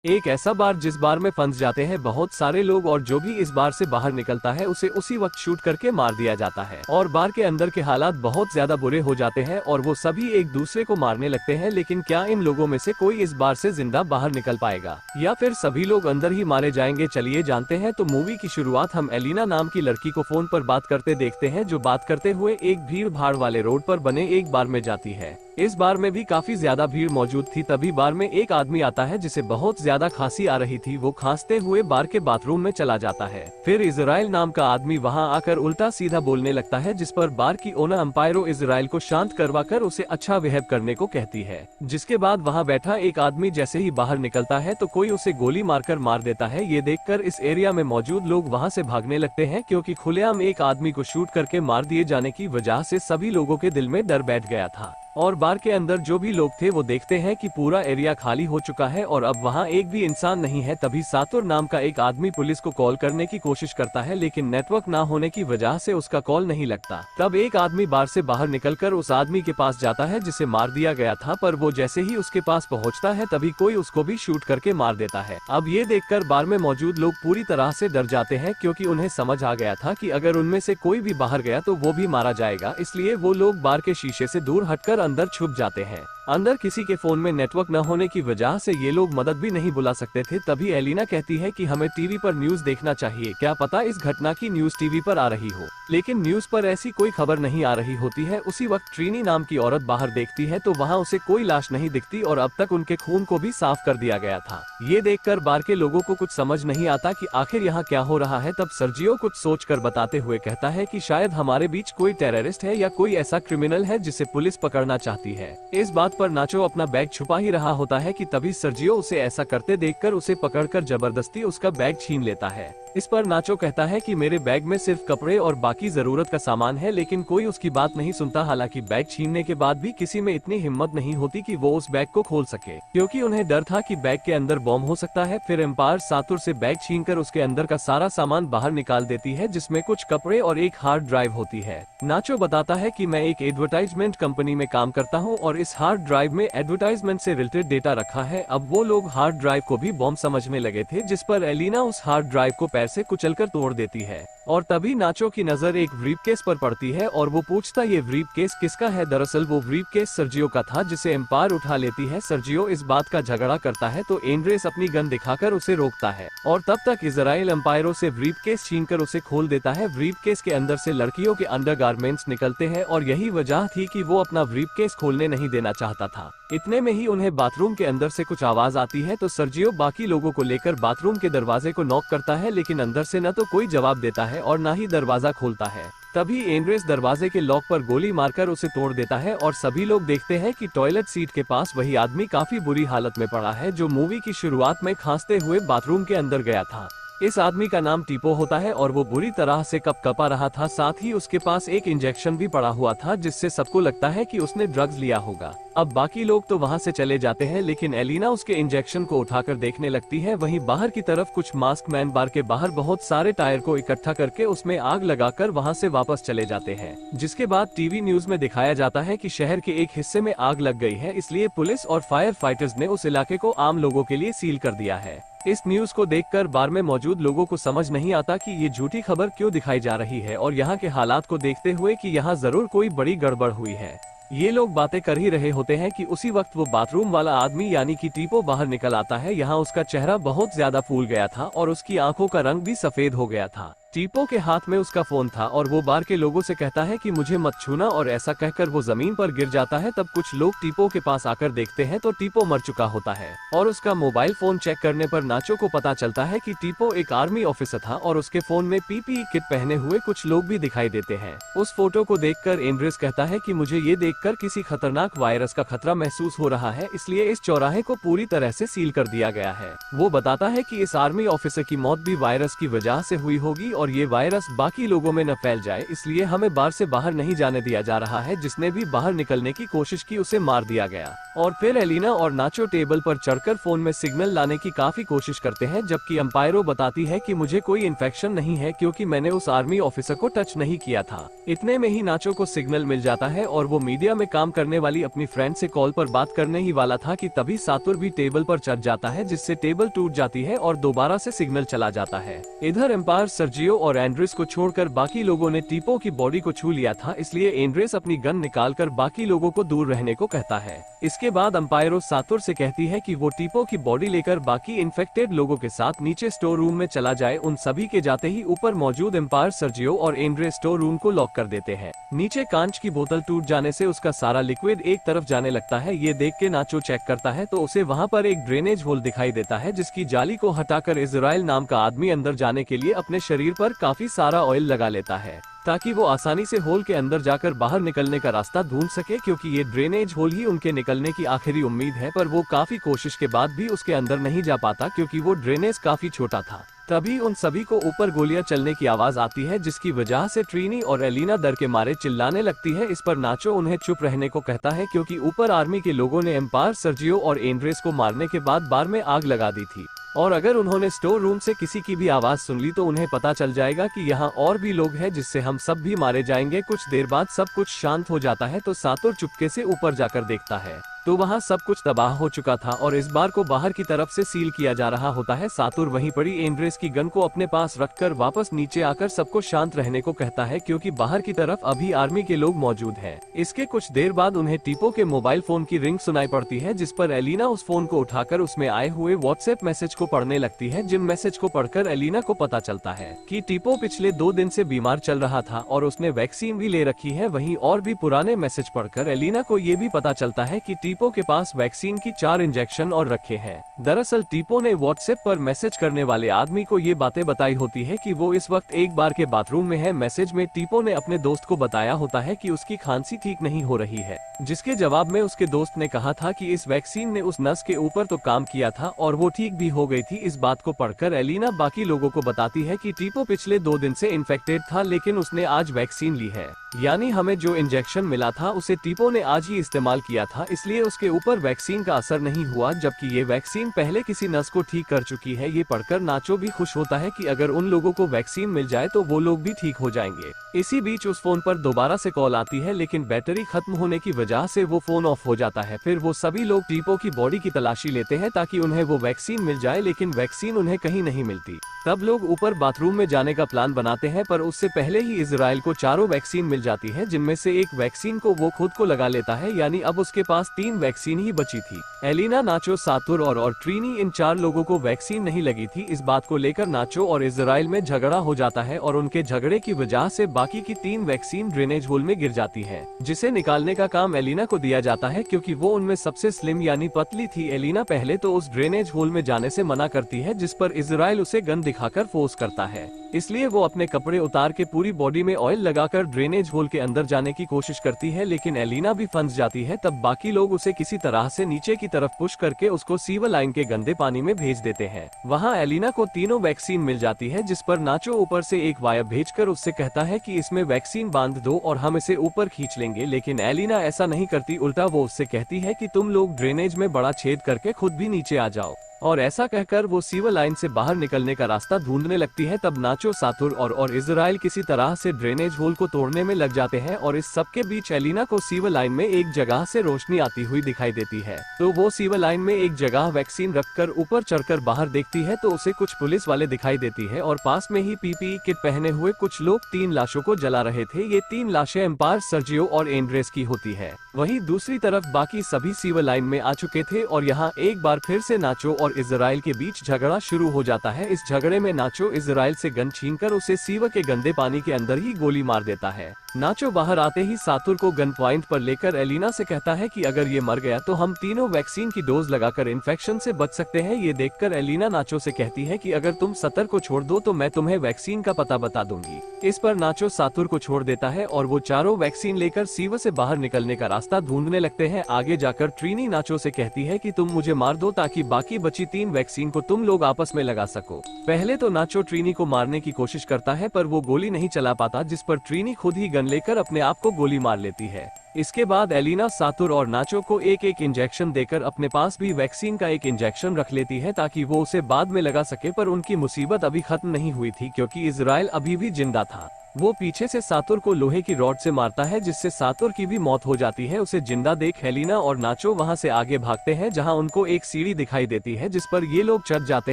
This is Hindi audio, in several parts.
एक ऐसा बार जिस बार में फंस जाते हैं बहुत सारे लोग और जो भी इस बार से बाहर निकलता है उसे उसी वक्त शूट करके मार दिया जाता है और बार के अंदर के हालात बहुत ज्यादा बुरे हो जाते हैं और वो सभी एक दूसरे को मारने लगते हैं। लेकिन क्या इन लोगों में से कोई इस बार से जिंदा बाहर निकल पाएगा या फिर सभी लोग अंदर ही मारे जाएंगे? चलिए जानते हैं। तो मूवी की शुरुआत हम एलिना नाम की लड़की को फोन पर बात करते देखते हैं, जो बात करते हुए एक भीड़ भाड़ वाले रोड पर बने एक बार में जाती है। इस बार में भी काफी ज्यादा भीड़ मौजूद थी। तभी बार में एक आदमी आता है जिसे बहुत ज्यादा खांसी आ रही थी। वो खांसते हुए बार के बाथरूम में चला जाता है। फिर इजराइल नाम का आदमी वहां आकर उल्टा सीधा बोलने लगता है, जिस पर बार की ओनर अंपायरो इजराइल को शांत करवाकर उसे अच्छा बिहेव करने को कहती है। जिसके बाद वहां बैठा एक आदमी जैसे ही बाहर निकलता है तो कोई उसे गोली मारकर मार देता है। ये देखकर इस एरिया में मौजूद लोग वहां से भागने लगते हैं, क्योंकि खुलेआम एक आदमी को शूट करके मार दिए जाने की वजह से सभी लोगों के दिल में डर बैठ गया था। और बार के अंदर जो भी लोग थे वो देखते हैं कि पूरा एरिया खाली हो चुका है और अब वहां एक भी इंसान नहीं है। तभी सातुर नाम का एक आदमी पुलिस को कॉल करने की कोशिश करता है, लेकिन नेटवर्क ना होने की वजह से उसका कॉल नहीं लगता। तब एक आदमी बार से बाहर निकलकर उस आदमी के पास जाता है जिसे मार दिया गया था, पर वो जैसे ही उसके पास पहुंचता है तभी कोई उसको भी शूट करके मार देता है। अब ये देखकर बार में मौजूद लोग पूरी तरह से डर जाते हैं, क्योंकि उन्हें समझ आ गया था कि अगर उनमें से कोई भी बाहर गया तो वो भी मारा जाएगा। इसलिए वो लोग बार के शीशे से दूर हटकर अंदर छुप जाते हैं। अंदर किसी के फोन में नेटवर्क न होने की वजह से ये लोग मदद भी नहीं बुला सकते थे। तभी एलिना कहती है कि हमें टीवी पर न्यूज देखना चाहिए, क्या पता इस घटना की न्यूज टीवी पर आ रही हो। लेकिन न्यूज पर ऐसी कोई खबर नहीं आ रही होती है। उसी वक्त ट्रीनी नाम की औरत बाहर देखती है तो वहाँ उसे कोई लाश नहीं दिखती और अब तक उनके खून को भी साफ कर दिया गया था। ये देखकर बार के लोगों को कुछ समझ नहीं आता कि आखिर यहाँ क्या हो रहा है। तब सर्जियो कुछ सोचकर बताते हुए कहता है कि शायद हमारे बीच कोई टेररिस्ट है या कोई ऐसा क्रिमिनल है जिसे पुलिस पकड़ना चाहती है। इस बात पर नाचो अपना बैग छुपा ही रहा होता है कि तभी सर्जियो उसे ऐसा करते देखकर उसे पकड़कर जबरदस्ती उसका बैग छीन लेता है। इस पर नाचो कहता है कि मेरे बैग में सिर्फ कपड़े और बाकी जरूरत का सामान है, लेकिन कोई उसकी बात नहीं सुनता। हालांकि बैग छीनने के बाद भी किसी में इतनी हिम्मत नहीं होती कि वो उस बैग को खोल सके, क्योंकि उन्हें डर था कि बैग के अंदर बॉम्ब हो सकता है। फिर एम्पायर सातुर से बैग छीनकर उसके अंदर का सारा सामान बाहर निकाल देती है, जिसमें कुछ कपड़े और एक हार्ड ड्राइव होती है। नाचो बताता है कि मैं एक एडवर्टाइजमेंट कंपनी में काम करता हूँ और इस हार्ड ड्राइव में एडवर्टाइजमेंट से रिलेटेड डेटा रखा है। अब वो लोग हार्ड ड्राइव को भी बॉम्ब समझने लगे थे, जिस पर एलिना उस हार्ड ड्राइव को पैर से कुचलकर तोड़ देती है। और तभी नाचो की नजर एक ब्रीफकेस पर पड़ती है और वो पूछता ये ब्रीफकेस किसका है। दरअसल वो ब्रीफकेस सर्जियो का था, जिसे एम्पायर उठा लेती है। सर्जियो इस बात का झगड़ा करता है तो एंड्रेस अपनी गन दिखाकर उसे रोकता है और तब तक इजराइल एम्पायरों से ब्रीफकेस छीनकर उसे खोल देता है। ब्रीफकेस के अंदर से लड़कियों के अंडरगारमेंट्स निकलते हैं और यही वजह थी कि वो अपना ब्रीफकेस खोलने नहीं देना चाहता था। इतने में ही उन्हें बाथरूम के अंदर से कुछ आवाज आती है तो सर्जियो बाकी लोगों को लेकर बाथरूम के दरवाजे को नॉक करता है, लेकिन अंदर से न तो कोई जवाब देता है और न ही दरवाजा खोलता है। तभी एंड्रेस दरवाजे के लॉक पर गोली मारकर उसे तोड़ देता है और सभी लोग देखते हैं कि टॉयलेट सीट के पास वही आदमी काफी बुरी हालत में पड़ा है, जो मूवी की शुरुआत में खांसते हुए बाथरूम के अंदर गया था। इस आदमी का नाम टीपो होता है और वो बुरी तरह से कपकपा रहा था। साथ ही उसके पास एक इंजेक्शन भी पड़ा हुआ था, जिससे सबको लगता है कि उसने ड्रग्स लिया होगा। अब बाकी लोग तो वहां से चले जाते हैं, लेकिन एलिना उसके इंजेक्शन को उठाकर देखने लगती है। वहीं बाहर की तरफ कुछ मास्क मैन बार के बाहर बहुत सारे टायर को इकट्ठा करके उसमें आग लगाकर वहां से वापस चले जाते हैं। जिसके बाद टीवी न्यूज में दिखाया जाता है कि शहर के एक हिस्से में आग लग गई है, इसलिए पुलिस और फायर फाइटर्स ने उस इलाके को आम लोगों के लिए सील कर दिया है। इस न्यूज को देखकर बार में मौजूद लोगों को समझ नहीं आता कि ये झूठी खबर क्यों दिखाई जा रही है और यहाँ के हालात को देखते हुए कि यहाँ जरूर कोई बड़ी गड़बड़ हुई है। ये लोग बातें कर ही रहे होते हैं कि उसी वक्त वो बाथरूम वाला आदमी यानी कि टीपो बाहर निकल आता है। यहाँ उसका चेहरा बहुत ज्यादा फूल गया था और उसकी आंखों का रंग भी सफेद हो गया था। टीपो के हाथ में उसका फोन था और वो बार के लोगों से कहता है कि मुझे मत छूना, और ऐसा कहकर वो जमीन पर गिर जाता है। तब कुछ लोग टीपो के पास आकर देखते हैं तो टीपो मर चुका होता है और उसका मोबाइल फोन चेक करने पर नाचो को पता चलता है कि टीपो एक आर्मी ऑफिसर था और उसके फोन में पीपीई किट पहने हुए कुछ लोग भी दिखाई देते हैं। उस फोटो को देखकर एंड्रेस कहता है कि मुझे ये देखकर किसी खतरनाक वायरस का खतरा महसूस हो रहा है, इसलिए इस चौराहे को पूरी तरह से सील कर दिया गया है। वो बताता है कि इस आर्मी ऑफिसर की मौत भी वायरस की वजह से हुई होगी और ये वायरस बाकी लोगों में न फैल जाए, इसलिए हमें बार से बाहर नहीं जाने दिया जा रहा है। जिसने भी बाहर निकलने की कोशिश की उसे मार दिया गया। और फिर एलिना और नाचो टेबल पर चढ़कर फोन में सिग्नल लाने की काफी कोशिश करते हैं, जबकि एम्पायरो बताती है कि मुझे कोई इन्फेक्शन नहीं है क्योंकि मैंने उस आर्मी ऑफिसर को टच नहीं किया था। इतने में ही नाचो को सिग्नल मिल जाता है और वो मीडिया में काम करने वाली अपनी फ्रेंड से कॉल पर बात करने ही वाला था कि तभी सातुर भी टेबल पर चढ़ जाता है, जिससे टेबल टूट जाती है और दोबारा से सिग्नल चला जाता है। इधर एम्पायर सर्जियो और एंड्रेस को छोड़कर बाकी लोगों ने टीपो की बॉडी को छू लिया था, इसलिए एंड्रेस अपनी गन निकालकर बाकी लोगों को दूर रहने को कहता है। इसके बाद एम्पायरो सातुर से कहती है कि वो टीपो की बॉडी लेकर बाकी इन्फेक्टेड लोगों के साथ नीचे स्टोर रूम में चला जाए। उन सभी के जाते ही ऊपर मौजूद एम्पायर सर्जियो और एंड्रेस स्टोर रूम को लॉक कर देते हैं। नीचे कांच की बोतल टूट जाने से उसका सारा लिक्विड एक तरफ जाने लगता है। ये देख के नाचो चेक करता है तो उसे वहाँ पर एक ड्रेनेज होल दिखाई देता है, जिसकी जाली को हटाकर इजराइल नाम का आदमी अंदर जाने के लिए अपने शरीर पर काफी सारा ऑयल लगा लेता है, ताकि वो आसानी से होल के अंदर जाकर बाहर निकलने का रास्ता ढूंढ सके, क्योंकि ये ड्रेनेज होल ही उनके निकलने की आखिरी उम्मीद है। पर वो काफी कोशिश के बाद भी उसके अंदर नहीं जा पाता क्योंकि वो ड्रेनेज काफी छोटा था। तभी उन सभी को ऊपर गोलियां चलने की आवाज आती है, जिसकी वजह से ट्रीनी और एलिना डर के मारे चिल्लाने लगती है। इस पर नाचो उन्हें चुप रहने को कहता है क्योंकि ऊपर आर्मी के लोगों ने एम्पायर सर्जियो और एंड्रेस को मारने के बाद बार में आग लगा दी थी, और अगर उन्होंने स्टोर रूम से किसी की भी आवाज सुन ली तो उन्हें पता चल जाएगा कि यहाँ और भी लोग हैं, जिससे हम सब भी मारे जाएंगे। कुछ देर बाद सब कुछ शांत हो जाता है तो सातुर चुपके से ऊपर जाकर देखता है तो वहाँ सब कुछ तबाह हो चुका था और इस बार को बाहर की तरफ से सील किया जा रहा होता है। सातुर वहीं पड़ी एंड्रेस की गन को अपने पास रखकर वापस नीचे आकर सबको शांत रहने को कहता है, क्योंकि बाहर की तरफ अभी आर्मी के लोग मौजूद हैं। इसके कुछ देर बाद उन्हें टीपो के मोबाइल फोन की रिंग सुनाई पड़ती है, जिस पर एलिना उस फोन को उठाकर उसमें आए हुए व्हाट्सएप मैसेज को पढ़ने लगती है। जिन मैसेज को पढ़कर एलिना को पता चलता है कि टीपो पिछले 2 दिन से बीमार चल रहा था और उसने वैक्सीन भी ले रखी है। वहीं और भी पुराने मैसेज पढ़कर एलिना को ये भी पता चलता है कि टीपो के पास वैक्सीन की 4 इंजेक्शन और रखे हैं। दरअसल टीपो ने व्हाट्सएप पर मैसेज करने वाले आदमी को ये बातें बताई होती है कि वो इस वक्त एक बार के बाथरूम में है। मैसेज में टीपो ने अपने दोस्त को बताया होता है कि उसकी खांसी ठीक नहीं हो रही है, जिसके जवाब में उसके दोस्त ने कहा था कि इस वैक्सीन ने उस नस के ऊपर तो काम किया था और वो ठीक भी हो गई थी। इस बात को पढ़कर एलिना बाकी लोगों को बताती है कि टीपो पिछले 2 दिन से इन्फेक्टेड था, लेकिन उसने आज वैक्सीन ली है, यानी हमें जो इंजेक्शन मिला था उसे टीपो ने आज ही इस्तेमाल किया था, इसलिए उसके ऊपर वैक्सीन का असर नहीं हुआ, जबकि ये वैक्सीन पहले किसी नस को ठीक कर चुकी है। ये पढ़कर नाचो भी खुश होता है कि अगर उन लोगों को वैक्सीन मिल जाए तो वो लोग भी ठीक हो जाएंगे। इसी बीच उस फोन पर दोबारा से कॉल आती है, लेकिन बैटरी खत्म होने की वजह से वो फोन ऑफ हो जाता है। फिर वो सभी लोग टीपो की बॉडी की तलाशी लेते हैं ताकि उन्हें वो वैक्सीन मिल जाए, लेकिन वैक्सीन उन्हें कहीं नहीं मिलती। तब लोग ऊपर बाथरूम में जाने का प्लान बनाते हैं, पर उससे पहले ही इजराइल को 4 वैक्सीन मिल जाती है, जिनमें से एक वैक्सीन को वो खुद को लगा लेता है, यानी अब उसके पास 3 वैक्सीन ही बची थी। एलिना, नाचो, सातुर और ट्रीनी, इन 4 लोगों को वैक्सीन नहीं लगी थी। इस बात को लेकर नाचो और इजराइल में झगड़ा हो जाता है और उनके झगड़े की वजह से बाकी की 3 वैक्सीन ड्रेनेज होल में गिर जाती है, जिसे निकालने का काम एलिना को दिया जाता है, क्योंकि वो उनमें सबसे स्लिम यानी पतली थी। एलिना पहले तो उस ड्रेनेज होल में जाने से मना करती है, जिस पर इजराइल उसे गन दिखाकर फोर्स करता है, इसलिए वो अपने कपड़े उतार के पूरी बॉडी में ऑयल लगाकर ड्रेनेज होल के अंदर जाने की कोशिश करती है, लेकिन एलिना भी फंस जाती है। तब बाकी लोग उसे किसी तरह से नीचे की तरफ पुश करके उसको सीवर लाइन के गंदे पानी में भेज देते हैं। वहाँ एलिना को तीनों वैक्सीन मिल जाती है, जिस पर नाचो ऊपर से एक वायर भेजकर उससे कहता है कि इसमें वैक्सीन बांध दो और हम इसे ऊपर खींच लेंगे, लेकिन एलिना ऐसा नहीं करती। उल्टा वो उससे कहती है कि तुम लोग ड्रेनेज में बड़ा छेद करके खुद भी नीचे आ जाओ, और ऐसा कहकर वो सीवर लाइन से बाहर निकलने का रास्ता ढूंढने लगती है। तब नाचो, सातुर और इजराइल किसी तरह से ड्रेनेज होल को तोड़ने में लग जाते हैं, और इस सब के बीच एलिना को सीवर लाइन में एक जगह से रोशनी आती हुई दिखाई देती है। तो वो सीवर लाइन में एक जगह वैक्सीन रखकर ऊपर चढ़कर बाहर देखती है तो उसे कुछ पुलिस वाले दिखाई देती है, और पास में ही पीपीई किट पहने हुए कुछ लोग 3 लाशों को जला रहे थे। ये 3 लाशें एम्पायर सर्जियो और एंड्रेस की होती है। वहीं दूसरी तरफ बाकी सभी सीवर लाइन में आ चुके थे, और यहाँ एक बार फिर से नाचो और इजराइल के बीच झगड़ा शुरू हो जाता है। इस झगड़े में नाचो इजराइल से गन छीनकर उसे सीवर के गंदे पानी के अंदर ही गोली मार देता है। नाचो बाहर आते ही सातुर को गन पॉइंट पर लेकर एलिना से कहता है कि अगर ये मर गया तो हम तीनों वैक्सीन की डोज लगाकर इन्फेक्शन से बच सकते हैं। ये देखकर एलिना नाचो से कहती है कि अगर तुम सतर को छोड़ दो तो मैं तुम्हें वैक्सीन का पता बता दूंगी। इस पर नाचो सातुर को छोड़ देता है और वो चारों वैक्सीन लेकर सीव से बाहर निकलने का रास्ता ढूंढने लगते हैं। आगे जाकर ट्रीनी नाचो से कहती है कि तुम मुझे मार दो ताकि बाकी बची 3 वैक्सीन को तुम लोग आपस में लगा सको। पहले तो नाचो ट्रीनी को मारने की कोशिश करता है पर वो गोली नहीं चला पाता, जिस पर ट्रीनी खुद ही गन लेकर अपने आप को गोली मार लेती है। इसके बाद एलिना सातुर और नाचो को एक एक इंजेक्शन देकर अपने पास भी वैक्सीन का एक इंजेक्शन रख लेती है ताकि वो उसे बाद में लगा सके। पर उनकी मुसीबत अभी खत्म नहीं हुई थी क्योंकि इजराइल अभी भी जिंदा था। वो पीछे से सातुर को लोहे की रॉड से मारता है जिससे सातुर की भी मौत हो जाती है। उसे जिंदा देख एलिना और नाचो वहां से आगे भागते हैं जहां उनको एक सीढ़ी दिखाई देती है जिस पर ये लोग चढ़ जाते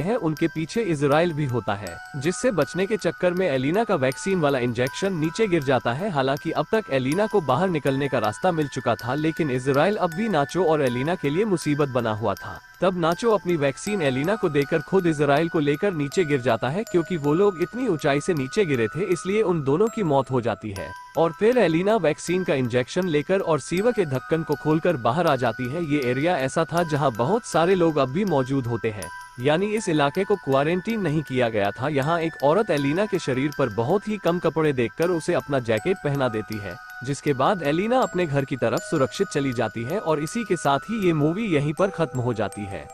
हैं। उनके पीछे इजराइल भी होता है जिससे बचने के चक्कर में एलिना का वैक्सीन वाला इंजेक्शन नीचे गिर जाता है। हालांकि अब तक एलिना को बाहर निकलने का रास्ता मिल चुका था लेकिन इजराइल अब भी नाचो और एलिना के लिए मुसीबत बना हुआ था। तब नाचो अपनी वैक्सीन एलिना को देकर खुद इजराइल को लेकर नीचे गिर जाता है क्योंकि वो लोग इतनी ऊंचाई से नीचे गिरे थे इसलिए उन दोनों की मौत हो जाती है। और फिर एलिना वैक्सीन का इंजेक्शन लेकर और सीवा के ढक्कन को खोलकर बाहर आ जाती है। ये एरिया ऐसा था जहां बहुत सारे लोग अब भी मौजूद होते हैं, यानी इस इलाके को क्वारंटीन नहीं किया गया था। यहाँ एक औरत एलिना के शरीर पर बहुत ही कम कपड़े देखकर उसे अपना जैकेट पहना देती है, जिसके बाद एलिना अपने घर की तरफ सुरक्षित चली जाती है। और इसी के साथ ही ये मूवी यहीं पर खत्म हो जाती है।